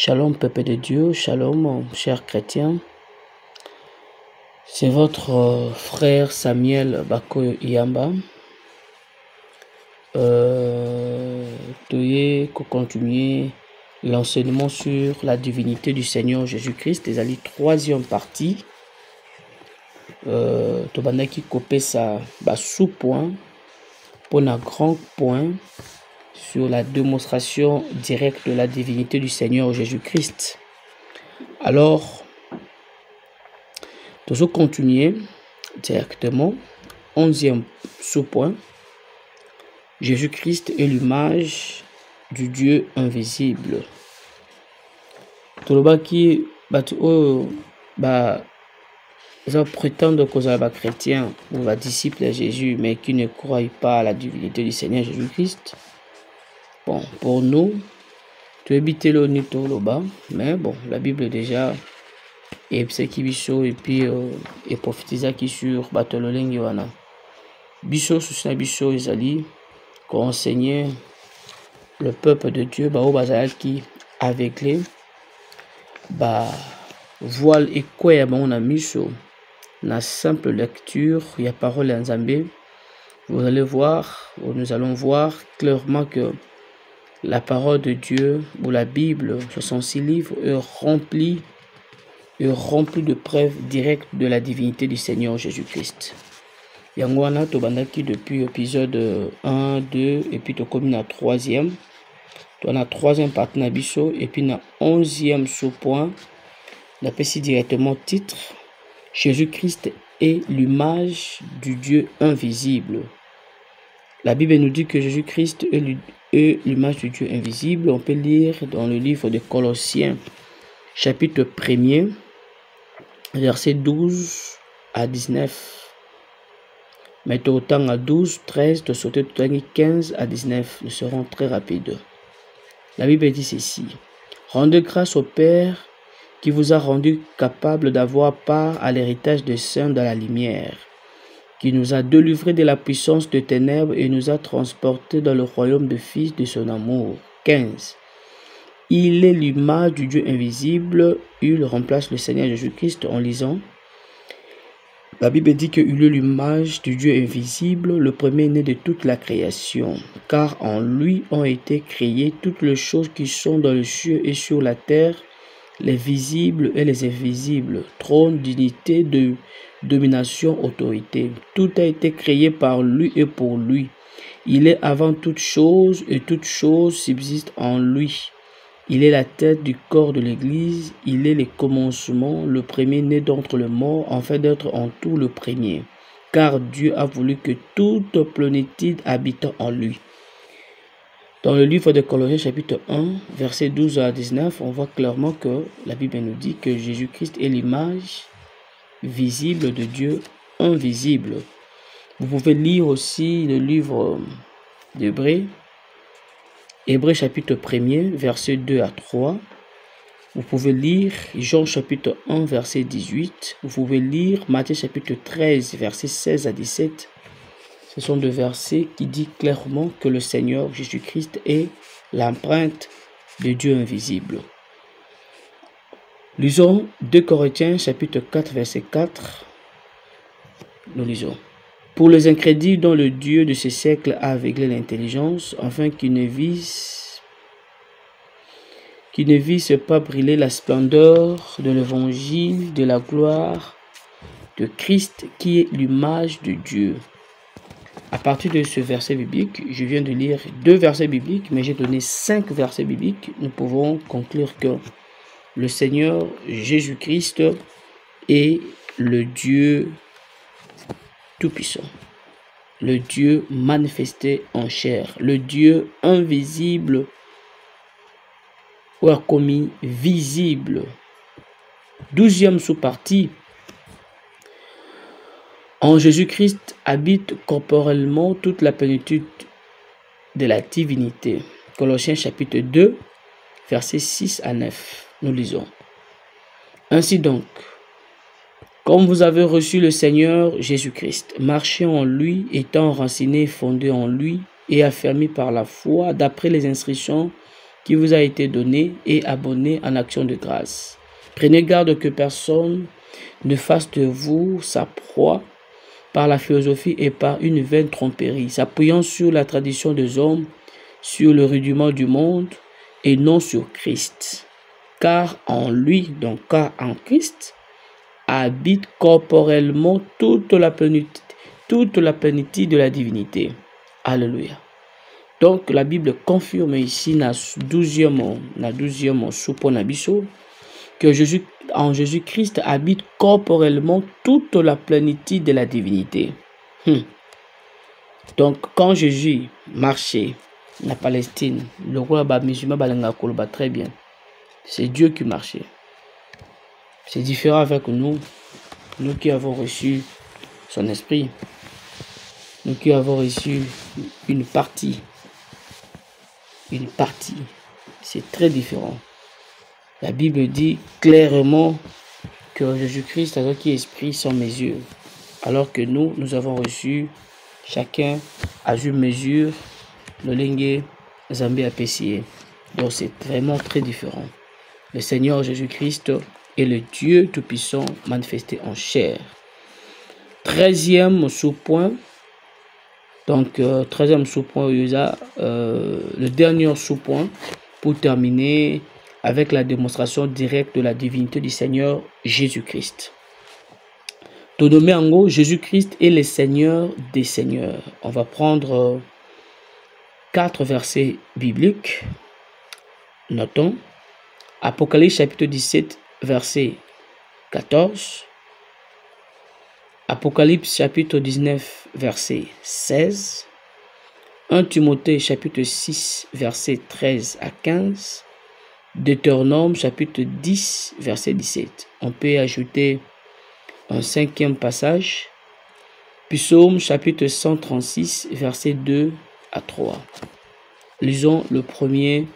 Shalom peuple de Dieu, shalom chers chrétiens. C'est votre frère Samuel Bako Yamba. Toye ko continuer l'enseignement sur la divinité du Seigneur Jésus-Christ. C'est la troisième partie. Tobandaki kopé sa sous-point pour un grand point sur la démonstration directe de la divinité du Seigneur Jésus-Christ. Alors, nous allons continuer directement. 11e sous-point. Jésus-Christ est l'image du Dieu invisible. Tolobaki prétendent que les chrétiens ou les disciples de Jésus, mais qui ne croient pas à la divinité du Seigneur Jésus-Christ. Bon, pour nous, tu éviter le nitoloba, mais bon, la Bible déjà, et ce qui biso et puis et prophétisa qui sur batololing yoana. Biso sous biso isali, qu'on enseignait le peuple de Dieu, au bazal qui aveuglé, voile et quoi on a mis sur la simple lecture, il y a parole en Zambé. Vous allez voir, ou nous allons voir clairement que la parole de Dieu ou la Bible, ce sont 6 livres, est remplie de preuves directes de la divinité du Seigneur Jésus-Christ. Yangwana tobandaki depuis épisode 1, 2 et puis to comme na 3e. To na 3e partie na biso et puis na 11e sous-point. Na pesi directement titre Jésus-Christ est l'image du Dieu invisible. La Bible nous dit que Jésus-Christ est l'image du Dieu invisible. On peut lire dans le livre de Colossiens, chapitre 1er, versets 12 à 19. Mais autant à 12, 13, de sauter tout à 15 à 19. Nous serons très rapides. La Bible dit ceci. Rendez grâce au Père qui vous a rendu capable d'avoir part à l'héritage des saints dans la lumière, qui nous a délivrés de la puissance des ténèbres et nous a transportés dans le royaume du Fils de son amour. 15. Il est l'image du Dieu invisible. Il remplace le Seigneur Jésus-Christ en lisant. La Bible dit qu'il est l'image du Dieu invisible, le premier-né de toute la création, car en lui ont été créées toutes les choses qui sont dans les cieux et sur la terre, les visibles et les invisibles, trône, dignité, de domination, autorité. Tout a été créé par lui et pour lui. Il est avant toute chose et toute chose subsiste en lui. Il est la tête du corps de l'Église, il est le commencement, le premier-né d'entre les morts, afin d'être en tout le premier. Car Dieu a voulu que toute plénitude habite en lui. Dans le livre de Colossiens chapitre 1, versets 12 à 19, on voit clairement que la Bible nous dit que Jésus-Christ est l'image visible de Dieu invisible. Vous pouvez lire aussi le livre d'Hébreux, Hébreux chapitre 1er, versets 2 à 3. Vous pouvez lire Jean chapitre 1, verset 18. Vous pouvez lire Matthieu chapitre 13, versets 16 à 17. Ce sont 2 versets qui disent clairement que le Seigneur Jésus-Christ est l'empreinte de Dieu invisible. Lisons 2 Corinthiens chapitre 4, verset 4. Nous lisons. Pour les incrédules dont le Dieu de ce siècle a aveuglé l'intelligence, afin qu'ils ne vissent pas briller la splendeur de l'évangile de la gloire de Christ qui est l'image de Dieu. À partir de ce verset biblique, je viens de lire 2 versets bibliques, mais j'ai donné 5 versets bibliques. Nous pouvons conclure que le Seigneur Jésus-Christ est le Dieu tout-puissant, le Dieu manifesté en chair, le Dieu invisible ou commis visible. 12e sous-partie. En Jésus-Christ habite corporellement toute la plénitude de la divinité. Colossiens chapitre 2, versets 6 à 9. Nous lisons. Ainsi donc, comme vous avez reçu le Seigneur Jésus-Christ, marchez en lui, étant enracinés, fondés en lui et affermis par la foi, d'après les instructions qui vous a été donné et abonnez en action de grâce. Prenez garde que personne ne fasse de vous sa proie par la philosophie et par une vaine tromperie, s'appuyant sur la tradition des hommes, sur le rudiment du monde et non sur Christ. Car en lui, donc car en Christ, habite corporellement toute la plénitude de la divinité. Alléluia. Donc la Bible confirme ici na 12e sous-point nabiso que en Jésus-Christ habite corporellement toute la plénitude de la divinité. Donc quand Jésus marchait en Palestine, le roi musulman balanga koloba très bien. C'est Dieu qui marchait. C'est différent avec nous qui avons reçu son esprit, nous qui avons reçu une partie. C'est très différent. La Bible dit clairement que Jésus-Christ a qui esprit sans mesure, alors que nous avons reçu chacun à une mesure le lingue Zambé a pessier. Donc c'est vraiment très différent. Le Seigneur Jésus-Christ est le Dieu Tout-Puissant manifesté en chair. 13e sous-point. Donc, 13e sous-point, le dernier sous-point pour terminer avec la démonstration directe de la divinité du Seigneur Jésus-Christ. Tout nommé en gros, Jésus-Christ est le Seigneur des Seigneurs. On va prendre 4 versets bibliques. Notons. Apocalypse chapitre 17, verset 14. Apocalypse chapitre 19, verset 16. 1 Timothée chapitre 6, verset 13 à 15. Deutéronome chapitre 10, verset 17. On peut ajouter un 5e passage. Psaume chapitre 136, verset 2 à 3. Lisons le premier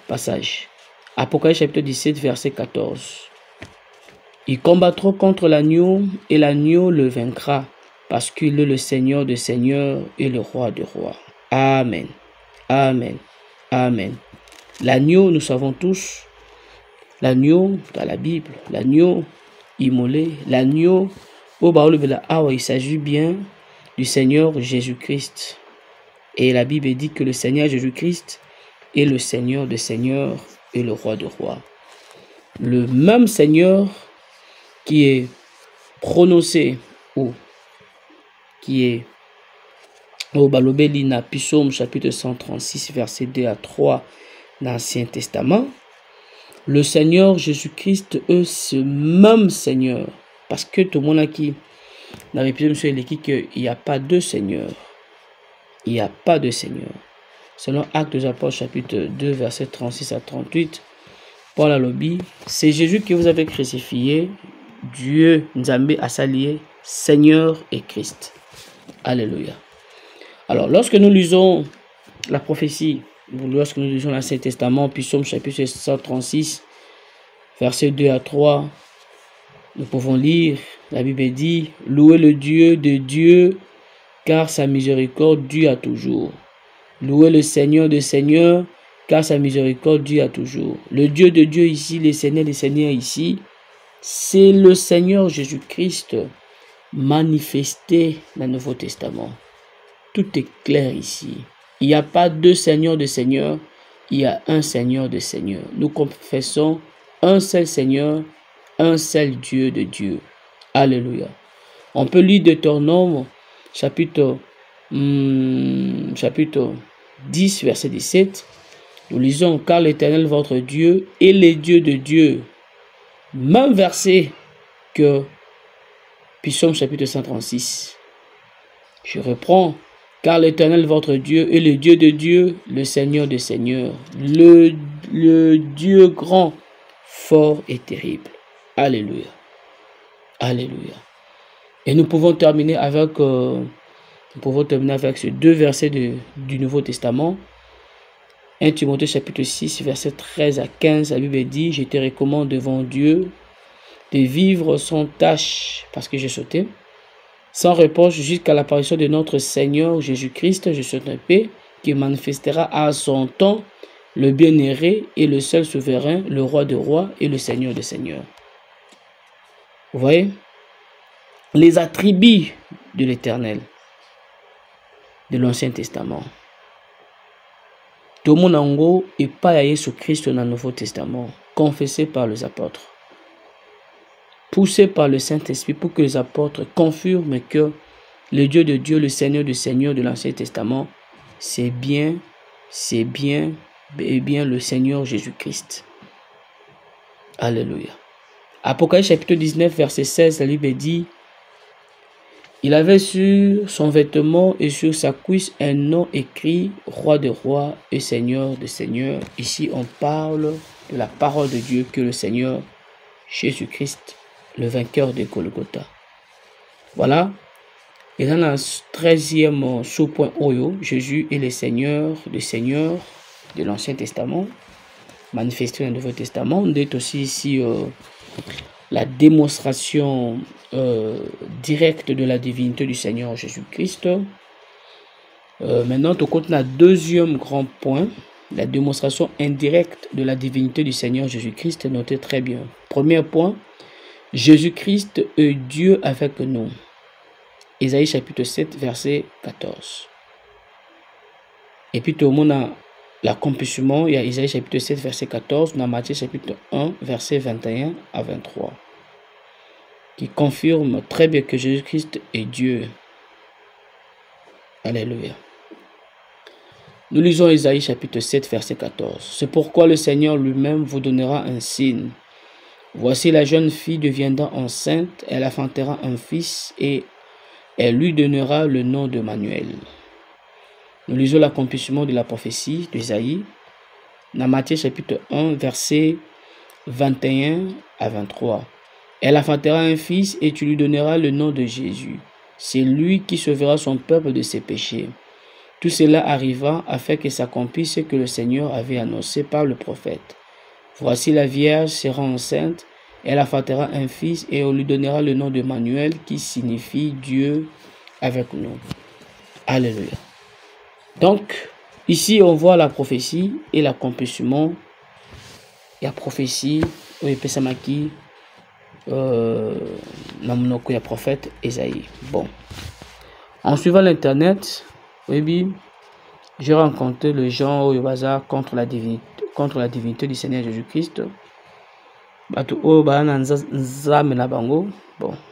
passage. Apocalypse chapitre 17, verset 14. Ils combattront contre l'agneau et l'agneau le vaincra parce qu'il est le Seigneur des seigneurs et le roi des rois. Amen. Amen. Amen. L'agneau, nous savons tous, l'agneau dans la Bible, l'agneau immolé, l'agneau, il s'agit bien du Seigneur Jésus-Christ. Et la Bible dit que le Seigneur Jésus-Christ est le Seigneur des seigneurs et le roi des rois. Le même Seigneur qui est prononcé ou qui est au Balobelina, Psaume chapitre 136, verset 2 à 3 dans l'Ancien Testament, le Seigneur Jésus-Christ est ce même Seigneur. Parce que tout le monde a qui dans l'épisode sur l'équipe qu'il n'y a pas de Seigneur. Il n'y a pas de Seigneur. Selon Actes des Apôtres chapitre 2, verset 36 à 38, Paul a lobby, c'est Jésus que vous avez crucifié, Dieu Nzambé a salié, Seigneur et Christ. Alléluia. Alors, lorsque nous lisons la prophétie, lorsque nous lisons l'Ancien Testament, Psaume chapitre 136, versets 2 à 3, nous pouvons lire, la Bible dit, louez le Dieu de Dieu, car sa miséricorde dure à toujours. Louez le Seigneur des seigneurs, car sa miséricorde dure à toujours. Le Dieu de Dieu ici, les seigneurs des seigneurs ici, c'est le Seigneur Jésus-Christ manifesté dans le Nouveau Testament. Tout est clair ici. Il n'y a pas deux seigneurs de seigneurs, il y a un Seigneur de seigneurs. Nous confessons un seul Seigneur, un seul Dieu de Dieu. Alléluia. On peut lire Deutéronome chapitre 10, verset 17. Nous lisons, car l'Éternel, votre Dieu, est le Dieu de Dieu. Même verset que Psaume chapitre 136. Je reprends, car l'Éternel, votre Dieu, est le Dieu de Dieu, le Seigneur des seigneurs, le Dieu grand, fort et terrible. Alléluia. Alléluia. Et nous pouvons terminer avec ces deux versets du Nouveau Testament. 1 Timothée chapitre 6, verset 13 à 15, la Bible dit, je te recommande devant Dieu de vivre sans tâche, parce que j'ai sauté, sans reproche jusqu'à l'apparition de notre Seigneur Jésus-Christ, je souhaite un paix, qui manifestera à son temps le bien-aimé et le seul souverain, le roi des rois et le seigneur des seigneurs. Vous voyez? Les attributs de l'Éternel, de l'Ancien Testament. Tout le monde et pas Jésus-Christ dans le Nouveau Testament, confessé par les apôtres, poussé par le Saint-Esprit pour que les apôtres confirment que le Dieu de Dieu, le Seigneur du Seigneur de l'Ancien Testament, c'est bien le Seigneur Jésus-Christ. Alléluia. Apocalypse chapitre 19, verset 16, la Bible dit, il avait sur son vêtement et sur sa cuisse un nom écrit, Roi des rois et Seigneur des seigneurs. Ici, on parle de la parole de Dieu que le Seigneur Jésus-Christ, le vainqueur de Golgotha. Voilà. Et dans le 13e sous-point Oyo, Jésus est le Seigneur des seigneurs de l'Ancien Testament, manifesté dans le Nouveau Testament. On est aussi ici la démonstration directe de la divinité du Seigneur Jésus-Christ. Maintenant, on compte le deuxième grand point, la démonstration indirecte de la divinité du Seigneur Jésus-Christ. Notez très bien. Premier point, Jésus-Christ est Dieu avec nous. Isaïe chapitre 7, verset 14. Et puis tout le monde a l'accomplissement, il y a Isaïe chapitre 7, verset 14, dans Matthieu chapitre 1, verset 21 à 23, qui confirme très bien que Jésus-Christ est Dieu. Alléluia. Nous lisons Isaïe chapitre 7, verset 14. C'est pourquoi le Seigneur lui-même vous donnera un signe. Voici la jeune fille deviendra enceinte, elle enfantera un fils et elle lui donnera le nom de Manuel. Nous lisons l'accomplissement de la prophétie d'Isaïe dans Matthieu chapitre 1, verset 21 à 23. Elle enfantera un fils et tu lui donneras le nom de Jésus. C'est lui qui sauvera son peuple de ses péchés. Tout cela arriva afin que s'accomplisse ce que le Seigneur avait annoncé par le prophète. Voici la Vierge sera enceinte, elle enfantera un fils et on lui donnera le nom de Manuel qui signifie Dieu avec nous. Alléluia. Donc, ici on voit la prophétie et l'accomplissement. Il y a prophétie, il y a prophète Esaïe. Bon. En suivant l'internet, oui, j'ai rencontré les gens au bazar contre la divinité du Seigneur Jésus-Christ. Bon,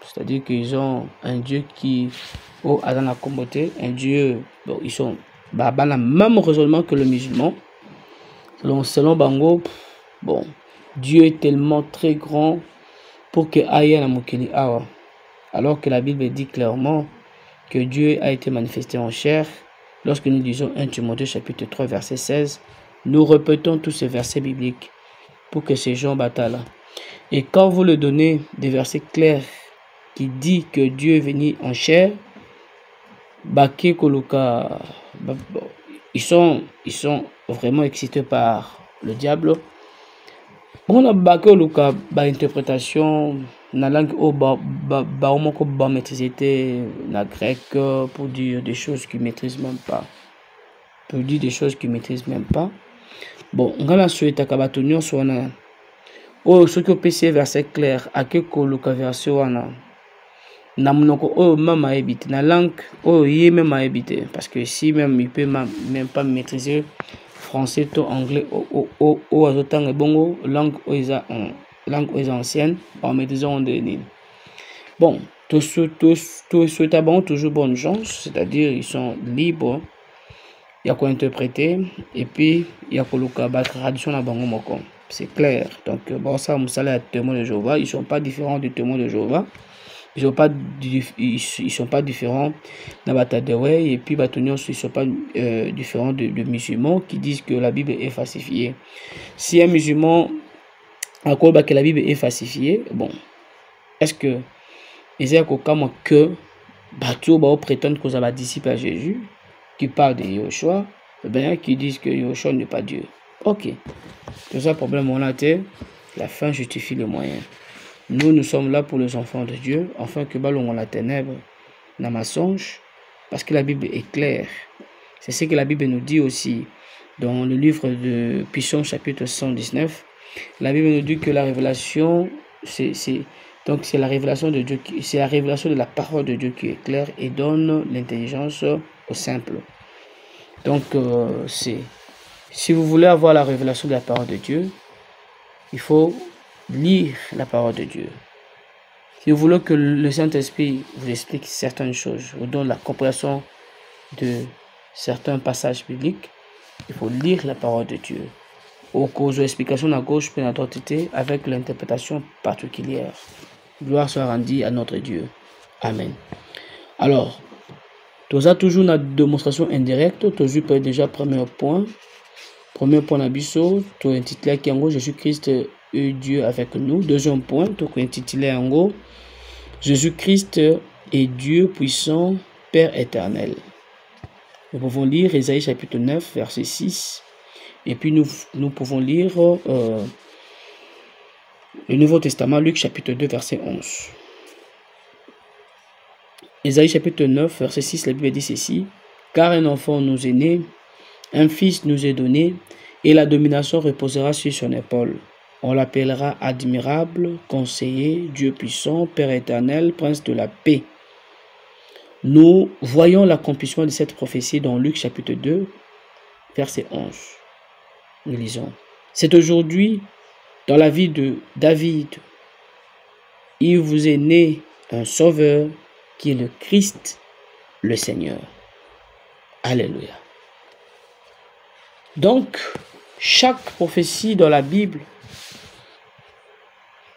c'est-à-dire qu'ils ont un Dieu qui a dans la communauté, un Dieu, bon, ils sont le même raisonnement que le musulman. Selon Bango, bon, Dieu est tellement très grand pour que aille la mokili awa. Alors que la Bible dit clairement que Dieu a été manifesté en chair. Lorsque nous lisons 1 Timothée chapitre 3 verset 16, nous répétons tous ces versets bibliques pour que ces gens bataillent. Et quand vous le donnez des versets clairs qui dit que Dieu est venu en chair, ils sont vraiment excités par le diable. On a interprétation na langue maîtriser na grec pour dire des choses qu'ils maîtrisent même pas. Pour dire des choses qu'ils maîtrisent même pas. Bon, on a souhaité que batonio soit na ce que PC verset clair à que koluka version na monoko mama ebite na langue yé même à éviter parce que si même il peut même pas maîtriser français ou anglais ou azotang bongo langue ancienne en maîtrisant de bon tous souhaitent bon toujours bonne chance, c'est-à-dire ils sont libres, il y a quoi interpréter et puis il y a koluka ba tradition na bango moko. C'est clair. Donc, bon, ça, les témoins de Jéhovah, ils ne sont pas différents des témoins de Jéhovah. Ils sont pas différents d'Abatadeway et puis Batonion, ils ne sont pas différents de musulmans qui disent que la Bible est falsifiée. Si un musulman a quoi que la Bible est falsifiée, bon, est-ce que les comme que Batou prétendent que ça va disciple à Jésus, qui parle de Yoshua, ben, qui disent que Yoshua n'est pas Dieu. Ok. Tout ça, problème, on a été, la fin justifie le moyen. Nous sommes là pour les enfants de Dieu, afin que ballon la ténèbre, dans ma songe, parce que la Bible est claire. C'est ce que la Bible nous dit aussi. dans le livre de Psaume chapitre 119, la Bible nous dit que la révélation, c'est la révélation de Dieu, c'est la révélation de la parole de Dieu qui est claire et donne l'intelligence au simple. Donc, si vous voulez avoir la révélation de la parole de Dieu, il faut lire la parole de Dieu. Si vous voulez que le Saint-Esprit vous explique certaines choses, vous donne la compréhension de certains passages bibliques, il faut lire la parole de Dieu. Aux causes explications à gauche puis à droite avec l'interprétation particulière. Gloire soit rendue à notre Dieu. Amen. Alors, tu as toujours une démonstration indirecte, tu as déjà premier point. Premier point d'abisso, tu as intitulé qui en gros Jésus-Christ est Dieu avec nous. Deuxième point, tu as intitulé en gros Jésus-Christ est Dieu puissant, Père éternel. Nous pouvons lire Ésaïe chapitre 9, verset 6. Et puis nous pouvons lire le Nouveau Testament, Luc chapitre 2, verset 11. Ésaïe chapitre 9, verset 6, la Bible dit ceci. Car un enfant nous est né, un fils nous est donné, et la domination reposera sur son épaule. On l'appellera admirable, conseiller, Dieu puissant, Père éternel, prince de la paix. Nous voyons l'accomplissement de cette prophétie dans Luc chapitre 2, verset 11. Nous lisons. C'est aujourd'hui, dans la vie de David, il vous est né un sauveur qui est le Christ, le Seigneur. Alléluia. Donc, chaque prophétie dans la Bible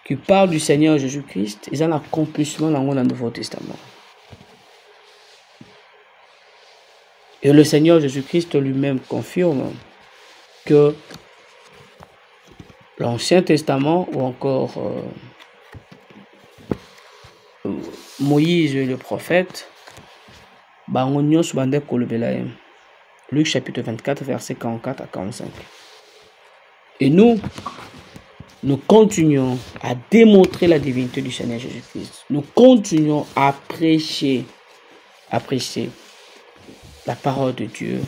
qui parle du Seigneur Jésus-Christ, ils ont l'accomplissement dans le Nouveau Testament. Et le Seigneur Jésus-Christ lui-même confirme que l'Ancien Testament ou encore Moïse le prophète, Luc chapitre 24, verset 44 à 45. Et nous continuons à démontrer la divinité du Seigneur Jésus-Christ. Nous continuons à prêcher la parole de Dieu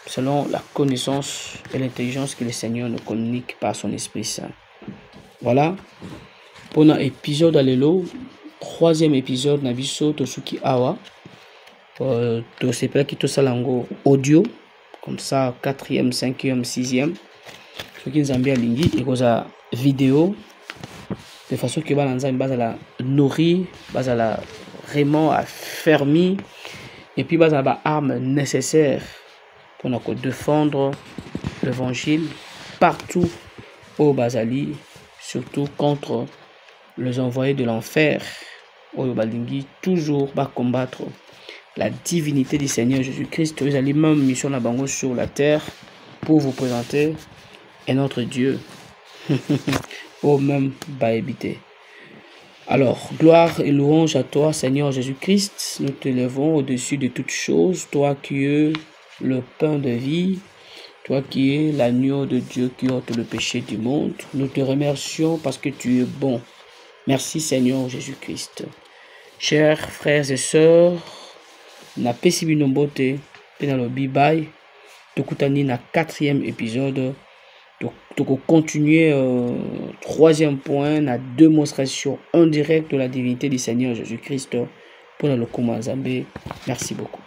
selon la connaissance et l'intelligence que le Seigneur nous communique par son Esprit Saint. Voilà. Pour l'épisode Allélo, troisième épisode, Nabiso Tosuki Awa. To sepela qui to salango audio, comme ça, 4e, 5e, 6e. Ce qui nous a bien lingi, et cosa vidéo, de façon que va la nourrir, la vraiment affermir, et puis la arme nécessaire pour nous défendre l'évangile partout au Bazali, surtout contre les envoyés de l'enfer, au Balingi, toujours va combattre la divinité du Seigneur Jésus-Christ. Vous allez même mission la bango sur la terre pour vous présenter un autre Dieu. Au même habiter. Alors, gloire et louange à toi, Seigneur Jésus-Christ. Nous te levons au-dessus de toutes choses. Toi qui es le pain de vie. Toi qui es l'agneau de Dieu qui ôte le péché du monde. Nous te remercions parce que tu es bon. Merci, Seigneur Jésus-Christ. Chers frères et sœurs, na pesi bino mbote pe na lobi bay tokutani na 4e épisode toko continuer troisième point na démonstration en direct de la divinité du Seigneur Jésus-Christ pour le Lokuma Nzambe. Merci beaucoup.